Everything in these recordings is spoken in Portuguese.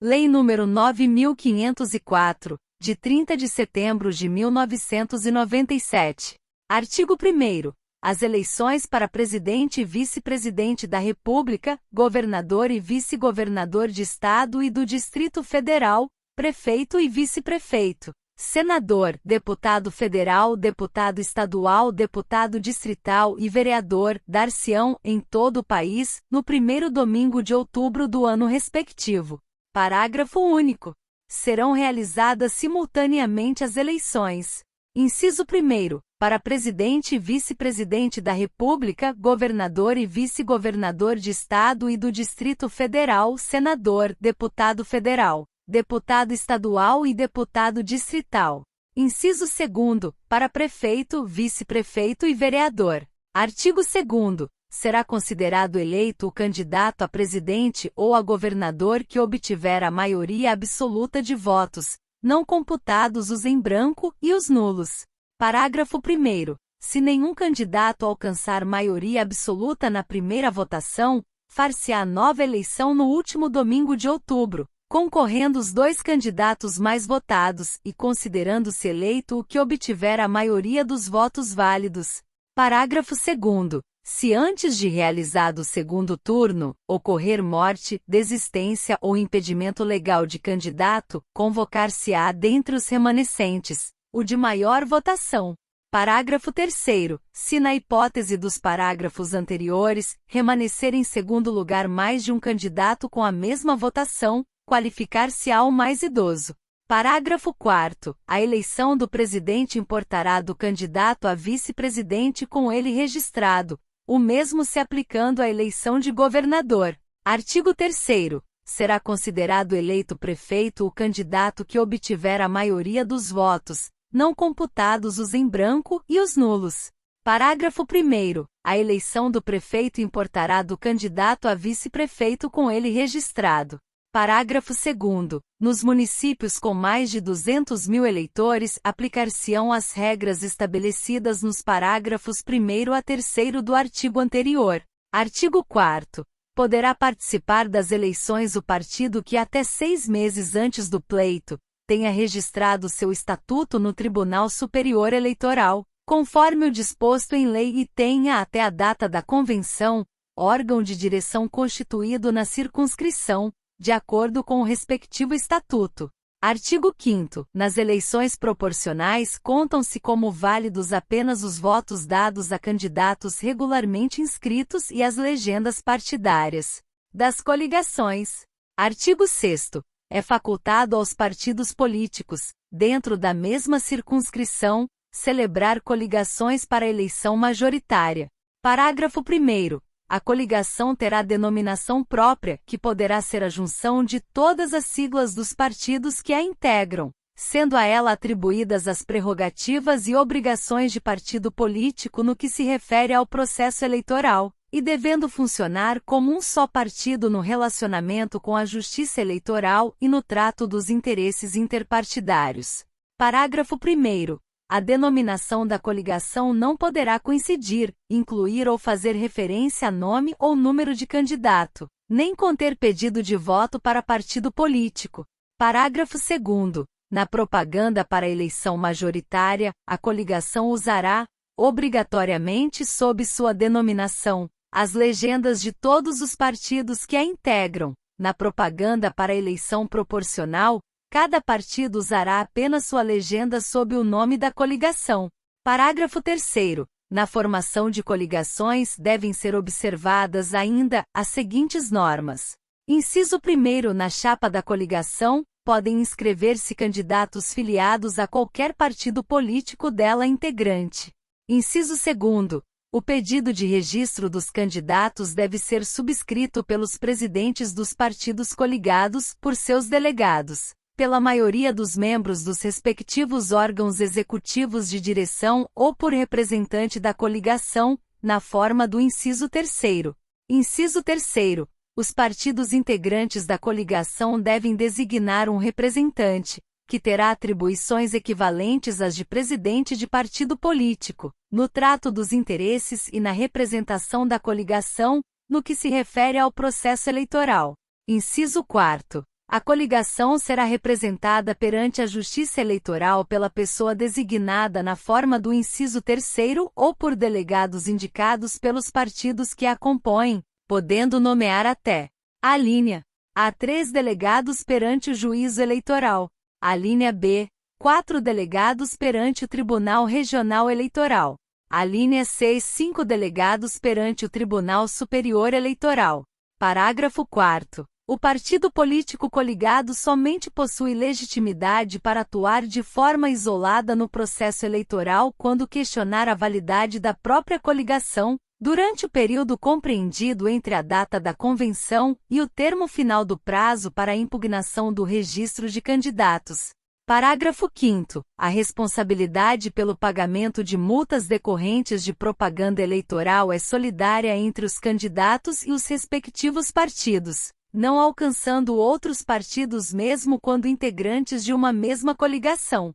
Lei nº 9.504, de 30 de setembro de 1997. Artigo 1º. As eleições para presidente e vice-presidente da República, governador e vice-governador de Estado e do Distrito Federal, prefeito e vice-prefeito, senador, deputado federal, deputado estadual, deputado distrital e vereador, dar-se-ão, em todo o país, no primeiro domingo de outubro do ano respectivo. Parágrafo único. Serão realizadas simultaneamente as eleições. Inciso 1º. Para presidente e vice-presidente da República, governador e vice-governador de Estado e do Distrito Federal, senador, deputado federal, deputado estadual e deputado distrital. Inciso 2º. Para prefeito, vice-prefeito e vereador. Artigo 2º. Será considerado eleito o candidato a presidente ou a governador que obtiver a maioria absoluta de votos, não computados os em branco e os nulos. Parágrafo 1º. Se nenhum candidato alcançar maioria absoluta na primeira votação, far-se-á nova eleição no último domingo de outubro, concorrendo os dois candidatos mais votados e considerando-se eleito o que obtiver a maioria dos votos válidos. Parágrafo 2º. Se antes de realizado o segundo turno, ocorrer morte, desistência ou impedimento legal de candidato, convocar-se-á dentre os remanescentes o de maior votação. Parágrafo 3º. Se na hipótese dos parágrafos anteriores, remanescer em segundo lugar mais de um candidato com a mesma votação, qualificar-se-á o mais idoso. Parágrafo 4º. A eleição do presidente importará do candidato a vice-presidente com ele registrado, o mesmo se aplicando à eleição de governador. Artigo 3º. Será considerado eleito prefeito o candidato que obtiver a maioria dos votos, não computados os em branco e os nulos. Parágrafo 1º. A eleição do prefeito importará do candidato a vice-prefeito com ele registrado. Parágrafo 2º. Nos municípios com mais de 200.000 eleitores, aplicar-se-ão as regras estabelecidas nos parágrafos 1º a 3º do artigo anterior. Artigo 4º. Poderá participar das eleições o partido que até 6 meses antes do pleito tenha registrado seu estatuto no Tribunal Superior Eleitoral, conforme o disposto em lei e tenha até a data da convenção, órgão de direção constituído na circunscrição, de acordo com o respectivo estatuto. Artigo 5º. Nas eleições proporcionais contam-se como válidos apenas os votos dados a candidatos regularmente inscritos e as legendas partidárias das coligações. Artigo 6º. É facultado aos partidos políticos, dentro da mesma circunscrição, celebrar coligações para eleição majoritária. Parágrafo 1º. A coligação terá denominação própria, que poderá ser a junção de todas as siglas dos partidos que a integram, sendo a ela atribuídas as prerrogativas e obrigações de partido político no que se refere ao processo eleitoral, e devendo funcionar como um só partido no relacionamento com a Justiça Eleitoral e no trato dos interesses interpartidários. Parágrafo 1º. A denominação da coligação não poderá coincidir, incluir ou fazer referência a nome ou número de candidato, nem conter pedido de voto para partido político. Parágrafo 2º. Na propaganda para a eleição majoritária, a coligação usará, obrigatoriamente sob sua denominação, as legendas de todos os partidos que a integram. Na propaganda para a eleição proporcional, cada partido usará apenas sua legenda sob o nome da coligação. Parágrafo 3º. Na formação de coligações devem ser observadas ainda as seguintes normas. Inciso 1º. Na chapa da coligação, podem inscrever-se candidatos filiados a qualquer partido político dela integrante. Inciso 2º. O pedido de registro dos candidatos deve ser subscrito pelos presidentes dos partidos coligados, por seus delegados, pela maioria dos membros dos respectivos órgãos executivos de direção ou por representante da coligação, na forma do inciso 3º. Inciso 3º. Os partidos integrantes da coligação devem designar um representante, que terá atribuições equivalentes às de presidente de partido político, no trato dos interesses e na representação da coligação, no que se refere ao processo eleitoral. Inciso 4º. A coligação será representada perante a Justiça Eleitoral pela pessoa designada na forma do inciso 3º ou por delegados indicados pelos partidos que a compõem, podendo nomear até: a linha A, 3 delegados perante o Juízo Eleitoral. A linha B, 4 delegados perante o Tribunal Regional Eleitoral. A linha C, 5 delegados perante o Tribunal Superior Eleitoral. Parágrafo 4º. O partido político coligado somente possui legitimidade para atuar de forma isolada no processo eleitoral quando questionar a validade da própria coligação, durante o período compreendido entre a data da convenção e o termo final do prazo para a impugnação do registro de candidatos. Parágrafo 5º. A responsabilidade pelo pagamento de multas decorrentes de propaganda eleitoral é solidária entre os candidatos e os respectivos partidos, não alcançando outros partidos mesmo quando integrantes de uma mesma coligação.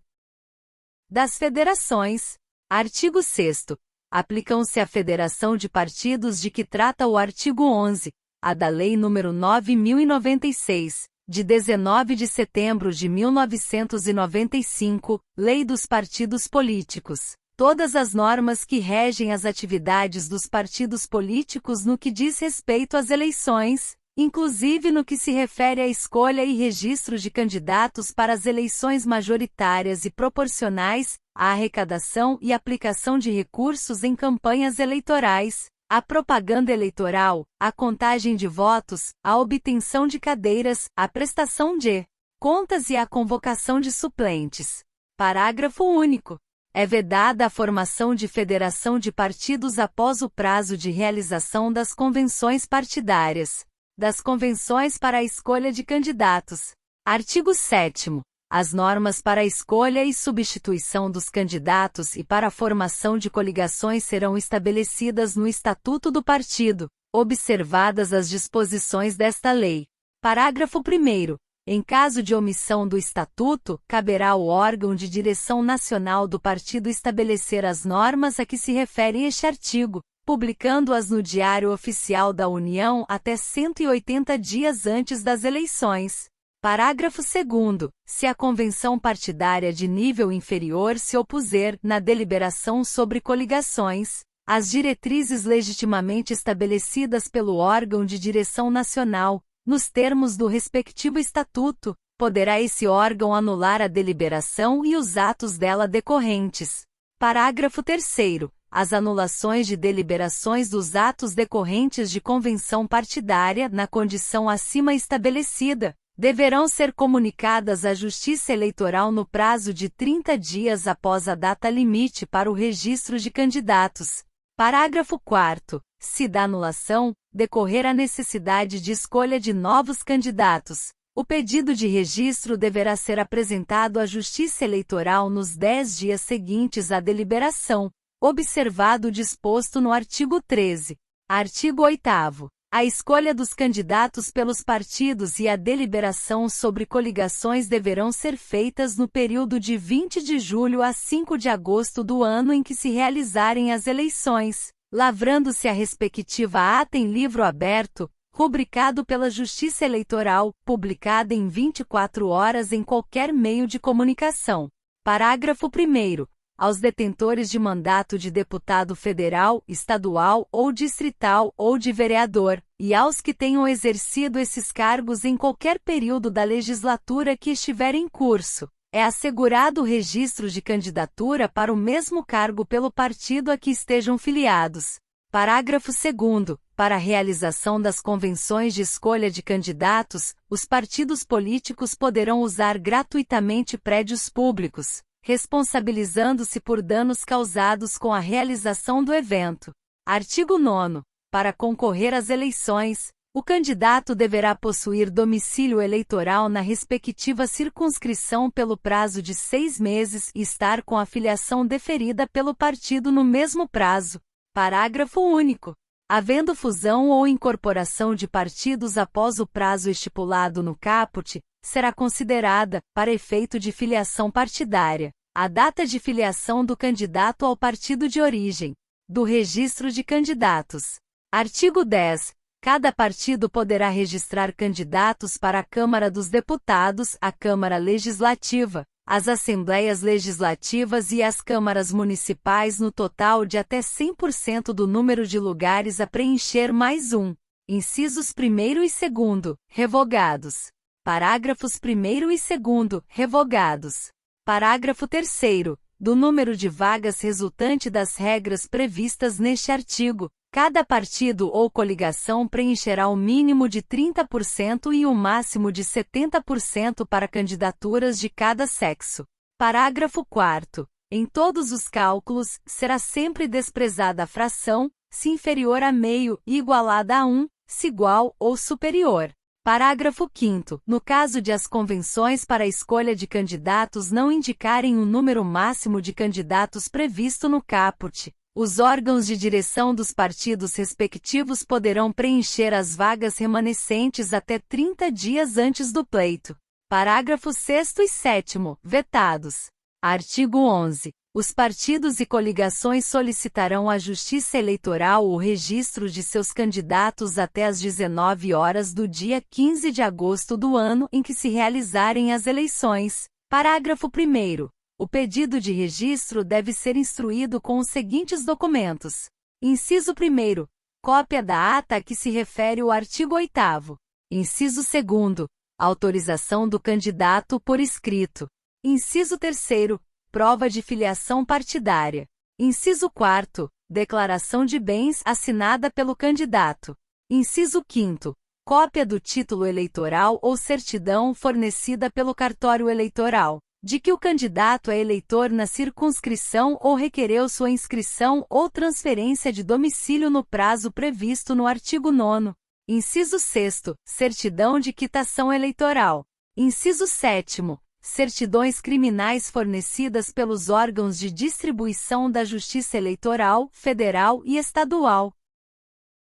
Das federações. Artigo 6º. Aplicam-se à federação de partidos de que trata o artigo 11, a da Lei nº 9.096, de 19 de setembro de 1995, Lei dos Partidos Políticos. Todas as normas que regem as atividades dos partidos políticos no que diz respeito às eleições, inclusive no que se refere à escolha e registro de candidatos para as eleições majoritárias e proporcionais, à arrecadação e aplicação de recursos em campanhas eleitorais, à propaganda eleitoral, à contagem de votos, à obtenção de cadeiras, à prestação de contas e à convocação de suplentes. Parágrafo único. É vedada a formação de federação de partidos após o prazo de realização das convenções partidárias, das convenções para a escolha de candidatos. Artigo 7º. As normas para a escolha e substituição dos candidatos e para a formação de coligações serão estabelecidas no Estatuto do Partido, observadas as disposições desta lei. Parágrafo 1º. Em caso de omissão do Estatuto, caberá ao órgão de direção nacional do partido estabelecer as normas a que se refere este artigo, publicando-as no Diário Oficial da União até 180 dias antes das eleições. Parágrafo 2º. Se a convenção partidária de nível inferior se opuser, na deliberação sobre coligações, às diretrizes legitimamente estabelecidas pelo órgão de direção nacional, nos termos do respectivo estatuto, poderá esse órgão anular a deliberação e os atos dela decorrentes. Parágrafo 3º. As anulações de deliberações dos atos decorrentes de convenção partidária, na condição acima estabelecida, deverão ser comunicadas à Justiça Eleitoral no prazo de 30 dias após a data limite para o registro de candidatos. Parágrafo 4º. Se da anulação decorrer a necessidade de escolha de novos candidatos, o pedido de registro deverá ser apresentado à Justiça Eleitoral nos 10 dias seguintes à deliberação, observado o disposto no artigo 13. Artigo 8º. A escolha dos candidatos pelos partidos e a deliberação sobre coligações deverão ser feitas no período de 20 de julho a 5 de agosto do ano em que se realizarem as eleições, lavrando-se a respectiva ata em livro aberto, rubricado pela Justiça Eleitoral, publicada em 24 horas em qualquer meio de comunicação. Parágrafo 1º. Aos detentores de mandato de deputado federal, estadual ou distrital ou de vereador, e aos que tenham exercido esses cargos em qualquer período da legislatura que estiver em curso, é assegurado o registro de candidatura para o mesmo cargo pelo partido a que estejam filiados. Parágrafo 2º. Para a realização das convenções de escolha de candidatos, os partidos políticos poderão usar gratuitamente prédios públicos, responsabilizando-se por danos causados com a realização do evento. Artigo 9º. Para concorrer às eleições, o candidato deverá possuir domicílio eleitoral na respectiva circunscrição pelo prazo de 6 meses e estar com a filiação deferida pelo partido no mesmo prazo. Parágrafo único. Havendo fusão ou incorporação de partidos após o prazo estipulado no caput, será considerada, para efeito de filiação partidária, a data de filiação do candidato ao partido de origem, do registro de candidatos. Artigo 10. Cada partido poderá registrar candidatos para a Câmara dos Deputados, a Câmara Legislativa, as Assembleias Legislativas e as câmaras municipais no total de até 100% do número de lugares a preencher mais um. Incisos 1º e 2º, revogados. Parágrafos 1º e 2º, revogados. Parágrafo 3º, do número de vagas resultante das regras previstas neste artigo, cada partido ou coligação preencherá o mínimo de 30% e o máximo de 70% para candidaturas de cada sexo. Parágrafo 4º. Em todos os cálculos, será sempre desprezada a fração, se inferior a meio e igualada a 1, se igual ou superior. Parágrafo 5º. No caso de as convenções para a escolha de candidatos não indicarem o número máximo de candidatos previsto no caput, os órgãos de direção dos partidos respectivos poderão preencher as vagas remanescentes até 30 dias antes do pleito. Parágrafo 6º e 7º, vetados. Artigo 11. Os partidos e coligações solicitarão à Justiça Eleitoral o registro de seus candidatos até às 19 horas do dia 15 de agosto do ano em que se realizarem as eleições. Parágrafo 1º. O pedido de registro deve ser instruído com os seguintes documentos. Inciso 1º. Cópia da ata a que se refere o artigo 8º. Inciso 2º. Autorização do candidato por escrito. Inciso 3º. Prova de filiação partidária. Inciso 4º. Declaração de bens assinada pelo candidato. Inciso 5º. Cópia do título eleitoral ou certidão fornecida pelo cartório eleitoral, de que o candidato é eleitor na circunscrição ou requereu sua inscrição ou transferência de domicílio no prazo previsto no artigo 9º. Inciso 6º. Certidão de quitação eleitoral. Inciso 7º. Certidões criminais fornecidas pelos órgãos de distribuição da Justiça Eleitoral, Federal e Estadual.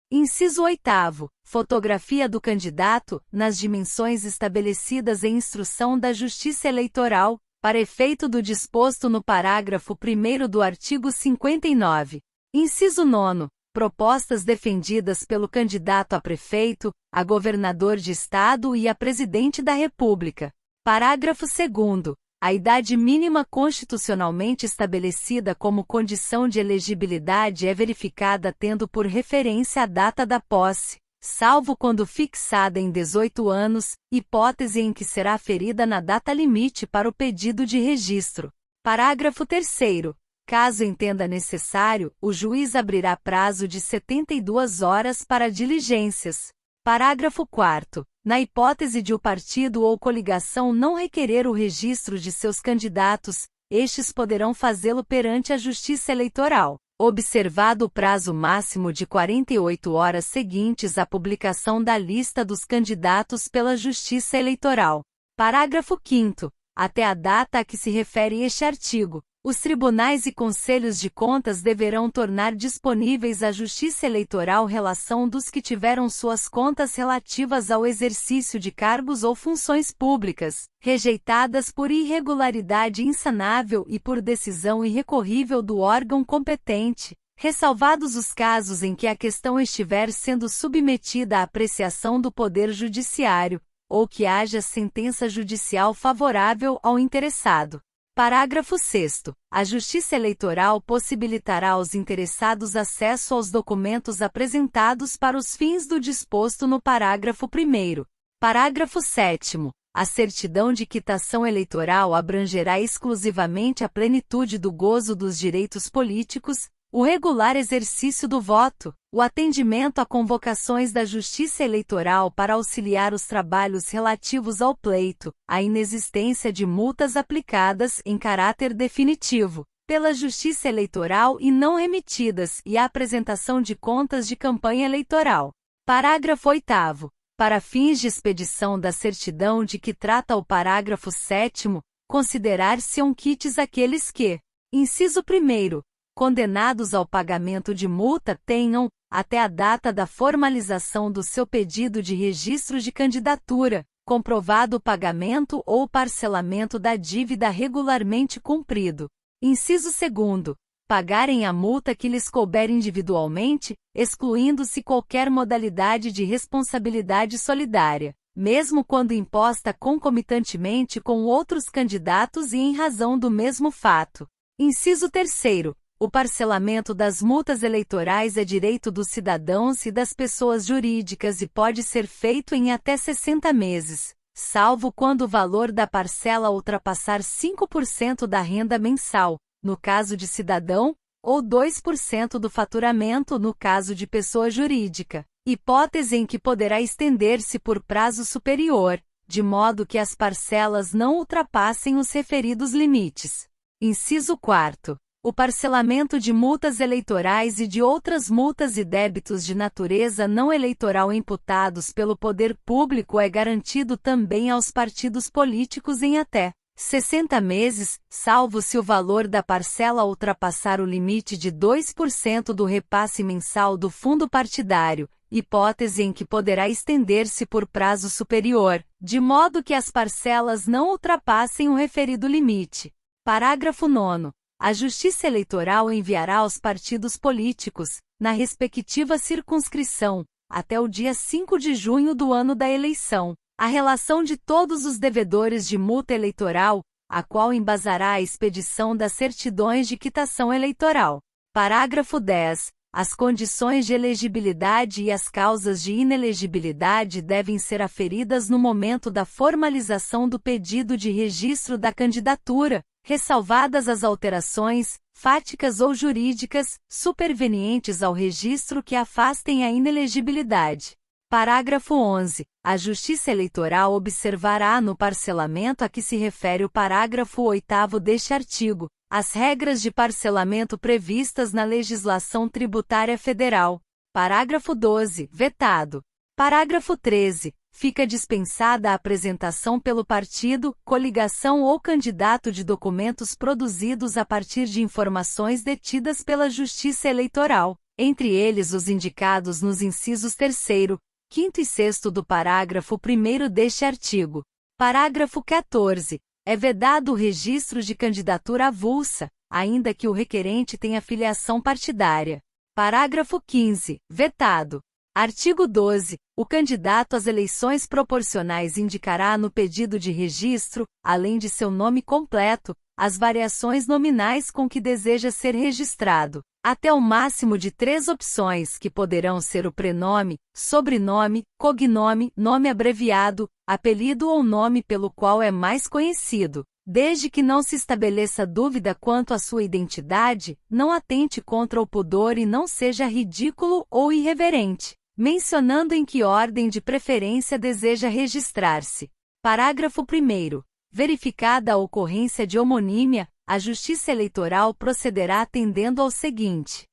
Inciso 8º. Fotografia do candidato, nas dimensões estabelecidas em instrução da Justiça Eleitoral, para efeito do disposto no parágrafo 1º do artigo 59. Inciso 9º. Propostas defendidas pelo candidato a prefeito, a governador de estado e a presidente da República. Parágrafo 2º. A idade mínima constitucionalmente estabelecida como condição de elegibilidade é verificada tendo por referência a data da posse, salvo quando fixada em 18 anos, hipótese em que será aferida na data limite para o pedido de registro. Parágrafo 3º. Caso entenda necessário, o juiz abrirá prazo de 72 horas para diligências. Parágrafo 4º. Na hipótese de o partido ou coligação não requerer o registro de seus candidatos, estes poderão fazê-lo perante a Justiça Eleitoral, observado o prazo máximo de 48 horas seguintes à publicação da lista dos candidatos pela Justiça Eleitoral. Parágrafo 5º. Até a data a que se refere este artigo, os tribunais e conselhos de contas deverão tornar disponíveis à Justiça Eleitoral relação dos que tiveram suas contas relativas ao exercício de cargos ou funções públicas, rejeitadas por irregularidade insanável e por decisão irrecorrível do órgão competente, ressalvados os casos em que a questão estiver sendo submetida à apreciação do Poder Judiciário, ou que haja sentença judicial favorável ao interessado. Parágrafo 6º. A Justiça Eleitoral possibilitará aos interessados acesso aos documentos apresentados para os fins do disposto no parágrafo 1º. Parágrafo 7º. A certidão de quitação eleitoral abrangerá exclusivamente a plenitude do gozo dos direitos políticos, o regular exercício do voto, o atendimento a convocações da Justiça Eleitoral para auxiliar os trabalhos relativos ao pleito, a inexistência de multas aplicadas em caráter definitivo pela Justiça Eleitoral e não remitidas e a apresentação de contas de campanha eleitoral. Parágrafo 8º. Para fins de expedição da certidão de que trata o parágrafo 7º, considerar-se-ão quites aqueles que, inciso 1º, condenados ao pagamento de multa tenham, até a data da formalização do seu pedido de registro de candidatura, comprovado o pagamento ou parcelamento da dívida regularmente cumprido. Inciso 2º. pagarem a multa que lhes couber individualmente, excluindo-se qualquer modalidade de responsabilidade solidária, mesmo quando imposta concomitantemente com outros candidatos e em razão do mesmo fato. Inciso 3º. O parcelamento das multas eleitorais é direito dos cidadãos e das pessoas jurídicas e pode ser feito em até 60 meses, salvo quando o valor da parcela ultrapassar 5% da renda mensal, no caso de cidadão, ou 2% do faturamento no caso de pessoa jurídica, hipótese em que poderá estender-se por prazo superior, de modo que as parcelas não ultrapassem os referidos limites. Inciso 4º. O parcelamento de multas eleitorais e de outras multas e débitos de natureza não eleitoral imputados pelo poder público é garantido também aos partidos políticos em até 60 meses, salvo se o valor da parcela ultrapassar o limite de 2% do repasse mensal do fundo partidário, hipótese em que poderá estender-se por prazo superior, de modo que as parcelas não ultrapassem o referido limite. Parágrafo 9º. A Justiça Eleitoral enviará aos partidos políticos, na respectiva circunscrição, até o dia 5 de junho do ano da eleição, a relação de todos os devedores de multa eleitoral, a qual embasará a expedição das certidões de quitação eleitoral. Parágrafo 10. As condições de elegibilidade e as causas de inelegibilidade devem ser aferidas no momento da formalização do pedido de registro da candidatura, ressalvadas as alterações, fáticas ou jurídicas, supervenientes ao registro que afastem a inelegibilidade. Parágrafo 11. A Justiça Eleitoral observará no parcelamento a que se refere o parágrafo 8º deste artigo, as regras de parcelamento previstas na legislação tributária federal. Parágrafo 12. Vetado. Parágrafo 13. Fica dispensada a apresentação pelo partido, coligação ou candidato de documentos produzidos a partir de informações detidas pela Justiça Eleitoral, entre eles os indicados nos incisos 3º, 5º e 6º do parágrafo 1º deste artigo. Parágrafo 14. É vedado o registro de candidatura avulsa, ainda que o requerente tenha filiação partidária. Parágrafo 15. Vetado. Artigo 12. O candidato às eleições proporcionais indicará no pedido de registro, além de seu nome completo, as variações nominais com que deseja ser registrado, até o máximo de 3 opções que poderão ser o prenome, sobrenome, cognome, nome abreviado, apelido ou nome pelo qual é mais conhecido, desde que não se estabeleça dúvida quanto à sua identidade, não atente contra o pudor e não seja ridículo ou irreverente, mencionando em que ordem de preferência deseja registrar-se. Parágrafo 1º. Verificada a ocorrência de homonímia, a Justiça Eleitoral procederá atendendo ao seguinte.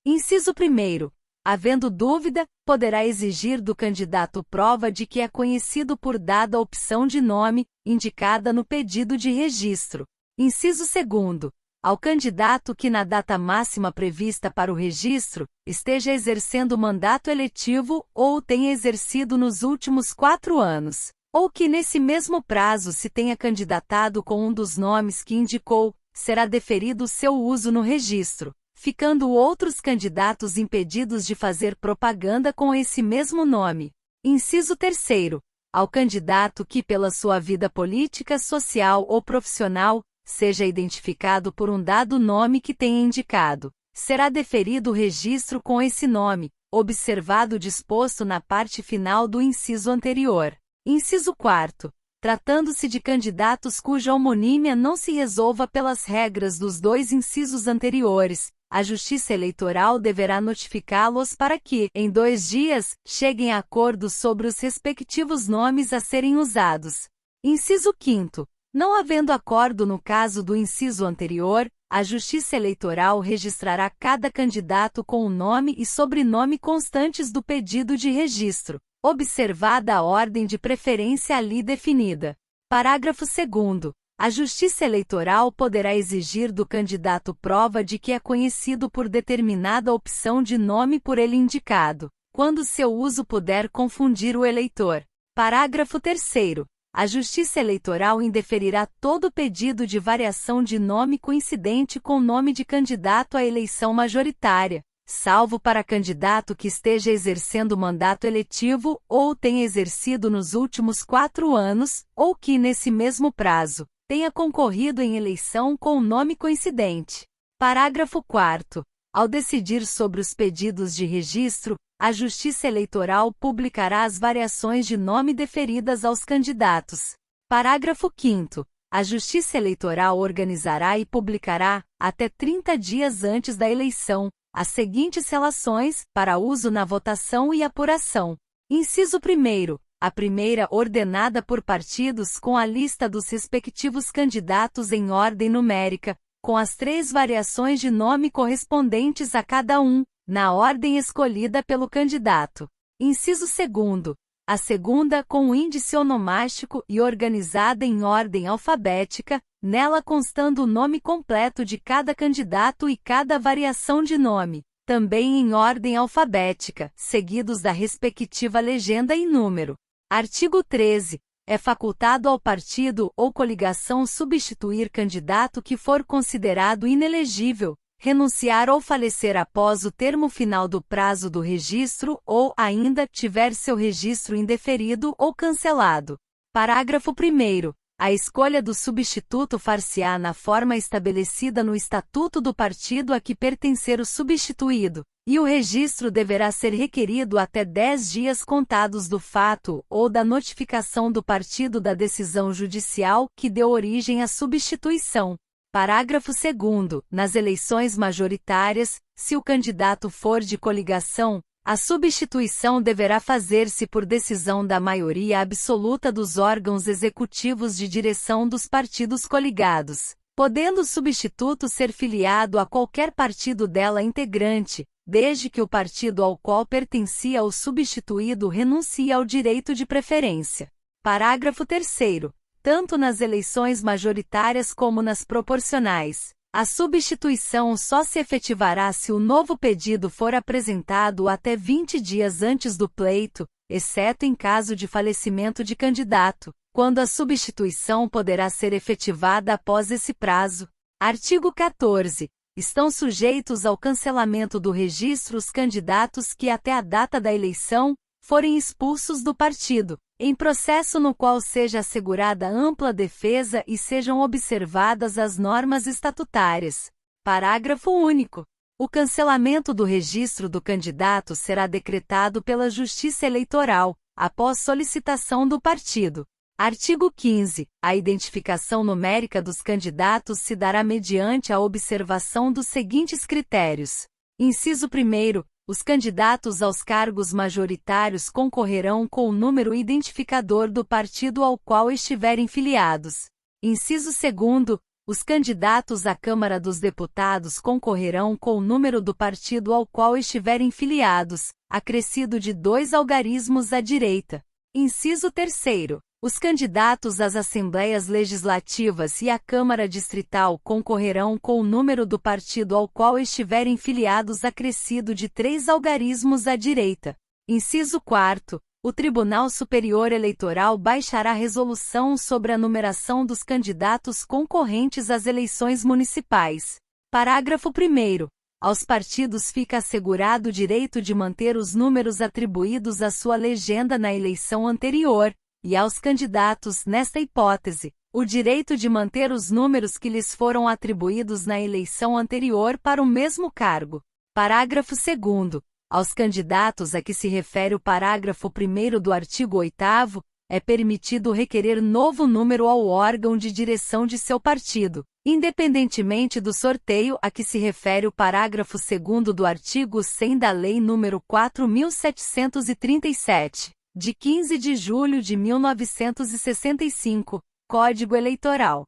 Inciso 1º. Havendo dúvida, poderá exigir do candidato prova de que é conhecido por dada opção de nome, indicada no pedido de registro. Inciso 2º. Ao candidato que na data máxima prevista para o registro, esteja exercendo mandato eletivo ou o tenha exercido nos últimos 4 anos, ou que nesse mesmo prazo se tenha candidatado com um dos nomes que indicou, será deferido seu uso no registro, ficando outros candidatos impedidos de fazer propaganda com esse mesmo nome. Inciso 3º. Ao candidato que pela sua vida política, social ou profissional, seja identificado por um dado nome que tenha indicado, será deferido o registro com esse nome, observado o disposto na parte final do inciso anterior. Inciso 4º. Tratando-se de candidatos cuja homonímia não se resolva pelas regras dos 2 incisos anteriores, a Justiça Eleitoral deverá notificá-los para que, em 2 dias, cheguem a acordo sobre os respectivos nomes a serem usados. Inciso 5º. Não havendo acordo no caso do inciso anterior, a Justiça Eleitoral registrará cada candidato com o nome e sobrenome constantes do pedido de registro, observada a ordem de preferência ali definida. Parágrafo 2º. A Justiça Eleitoral poderá exigir do candidato prova de que é conhecido por determinada opção de nome por ele indicado, quando seu uso puder confundir o eleitor. Parágrafo 3º. a Justiça Eleitoral indeferirá todo pedido de variação de nome coincidente com nome de candidato à eleição majoritária, salvo para candidato que esteja exercendo mandato eletivo ou tenha exercido nos últimos 4 anos, ou que, nesse mesmo prazo, tenha concorrido em eleição com nome coincidente. Parágrafo 4º. Ao decidir sobre os pedidos de registro, a Justiça Eleitoral publicará as variações de nome deferidas aos candidatos. Parágrafo 5º. A Justiça Eleitoral organizará e publicará, até 30 dias antes da eleição, as seguintes relações, para uso na votação e apuração. Inciso 1º. A primeira ordenada por partidos com a lista dos respectivos candidatos em ordem numérica, com as 3 variações de nome correspondentes a cada um, na ordem escolhida pelo candidato. Inciso 2º. A segunda com o índice onomástico e organizada em ordem alfabética, nela constando o nome completo de cada candidato e cada variação de nome, também em ordem alfabética, seguidos da respectiva legenda e número. Artigo 13. É facultado ao partido ou coligação substituir candidato que for considerado inelegível, renunciar ou falecer após o termo final do prazo do registro ou, ainda, tiver seu registro indeferido ou cancelado. Parágrafo 1º. A escolha do substituto far-se-á na forma estabelecida no Estatuto do partido a que pertencer o substituído, e o registro deverá ser requerido até 10 dias contados do fato ou da notificação do partido da decisão judicial que deu origem à substituição. Parágrafo 2º. Nas eleições majoritárias, se o candidato for de coligação, a substituição deverá fazer-se por decisão da maioria absoluta dos órgãos executivos de direção dos partidos coligados, podendo o substituto ser filiado a qualquer partido dela integrante, desde que o partido ao qual pertencia o substituído renuncie ao direito de preferência. Parágrafo 3º. Tanto nas eleições majoritárias como nas proporcionais, a substituição só se efetivará se o novo pedido for apresentado até 20 dias antes do pleito, exceto em caso de falecimento de candidato, quando a substituição poderá ser efetivada após esse prazo. Artigo 14. Estão sujeitos ao cancelamento do registro os candidatos que até a data da eleição forem expulsos do partido, em processo no qual seja assegurada ampla defesa e sejam observadas as normas estatutárias. Parágrafo único. O cancelamento do registro do candidato será decretado pela Justiça Eleitoral, após solicitação do partido. Artigo 15. A identificação numérica dos candidatos se dará mediante a observação dos seguintes critérios. Inciso 1º. Os candidatos aos cargos majoritários concorrerão com o número identificador do partido ao qual estiverem filiados. Inciso 2º. Os candidatos à Câmara dos Deputados concorrerão com o número do partido ao qual estiverem filiados, acrescido de 2 algarismos à direita. Inciso 3º. Os candidatos às Assembleias Legislativas e à Câmara Distrital concorrerão com o número do partido ao qual estiverem filiados acrescido de 3 algarismos à direita. Inciso 4º. O Tribunal Superior Eleitoral baixará resolução sobre a numeração dos candidatos concorrentes às eleições municipais. Parágrafo 1º. Aos partidos fica assegurado o direito de manter os números atribuídos à sua legenda na eleição anterior, e aos candidatos, nesta hipótese, o direito de manter os números que lhes foram atribuídos na eleição anterior para o mesmo cargo. Parágrafo 2º. Aos candidatos a que se refere o parágrafo 1º do artigo 8º, é permitido requerer novo número ao órgão de direção de seu partido, independentemente do sorteio a que se refere o parágrafo 2º do artigo 100 da Lei nº 4.737. De 15 de julho de 1965, Código Eleitoral.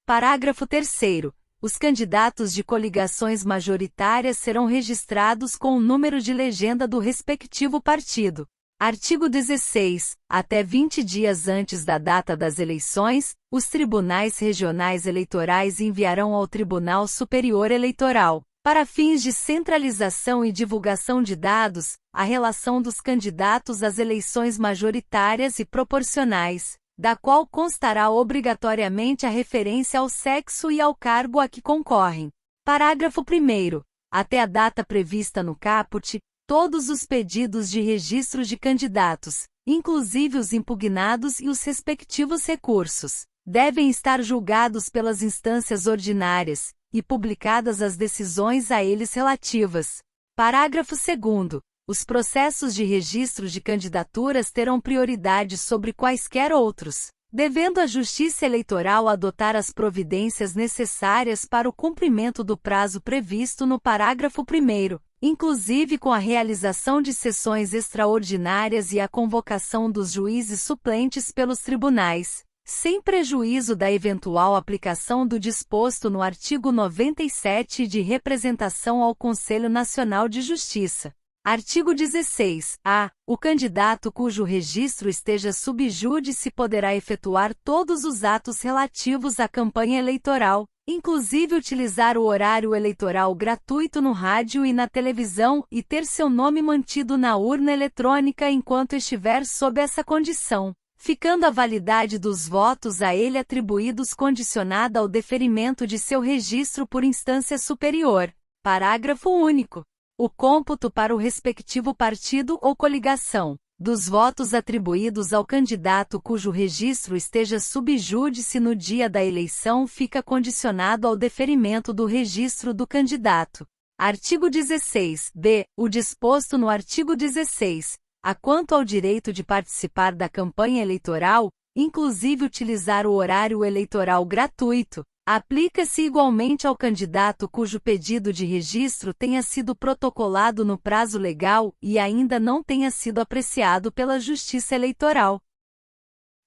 Parágrafo 3º. Os candidatos de coligações majoritárias serão registrados com o número de legenda do respectivo partido. Artigo 16. Até 20 dias antes da data das eleições, os tribunais regionais eleitorais enviarão ao Tribunal Superior Eleitoral, para fins de centralização e divulgação de dados, a relação dos candidatos às eleições majoritárias e proporcionais, da qual constará obrigatoriamente a referência ao sexo e ao cargo a que concorrem. Parágrafo 1º. Até a data prevista no caput, todos os pedidos de registro de candidatos, inclusive os impugnados e os respectivos recursos, devem estar julgados pelas instâncias ordinárias, e publicadas as decisões a eles relativas. Parágrafo 2º. Os processos de registro de candidaturas terão prioridade sobre quaisquer outros, devendo a Justiça Eleitoral adotar as providências necessárias para o cumprimento do prazo previsto no parágrafo 1º, inclusive com a realização de sessões extraordinárias e a convocação dos juízes suplentes pelos tribunais, sem prejuízo da eventual aplicação do disposto no artigo 97 de representação ao Conselho Nacional de Justiça. Artigo 16-A. O candidato cujo registro esteja sub júdice poderá efetuar todos os atos relativos à campanha eleitoral, inclusive utilizar o horário eleitoral gratuito no rádio e na televisão e ter seu nome mantido na urna eletrônica enquanto estiver sob essa condição, ficando a validade dos votos a ele atribuídos condicionada ao deferimento de seu registro por instância superior. Parágrafo único. O cômputo para o respectivo partido ou coligação dos votos atribuídos ao candidato cujo registro esteja sub júdice no dia da eleição fica condicionado ao deferimento do registro do candidato. Artigo 16-B. O disposto no artigo 16, a quanto ao direito de participar da campanha eleitoral, inclusive utilizar o horário eleitoral gratuito, aplica-se igualmente ao candidato cujo pedido de registro tenha sido protocolado no prazo legal e ainda não tenha sido apreciado pela Justiça Eleitoral.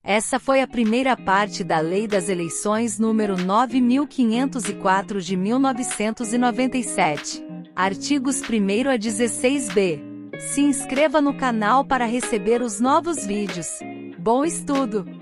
Essa foi a primeira parte da Lei das Eleições nº 9.504 de 1997. Artigos 1º a 16b. Se inscreva no canal para receber os novos vídeos. Bom estudo!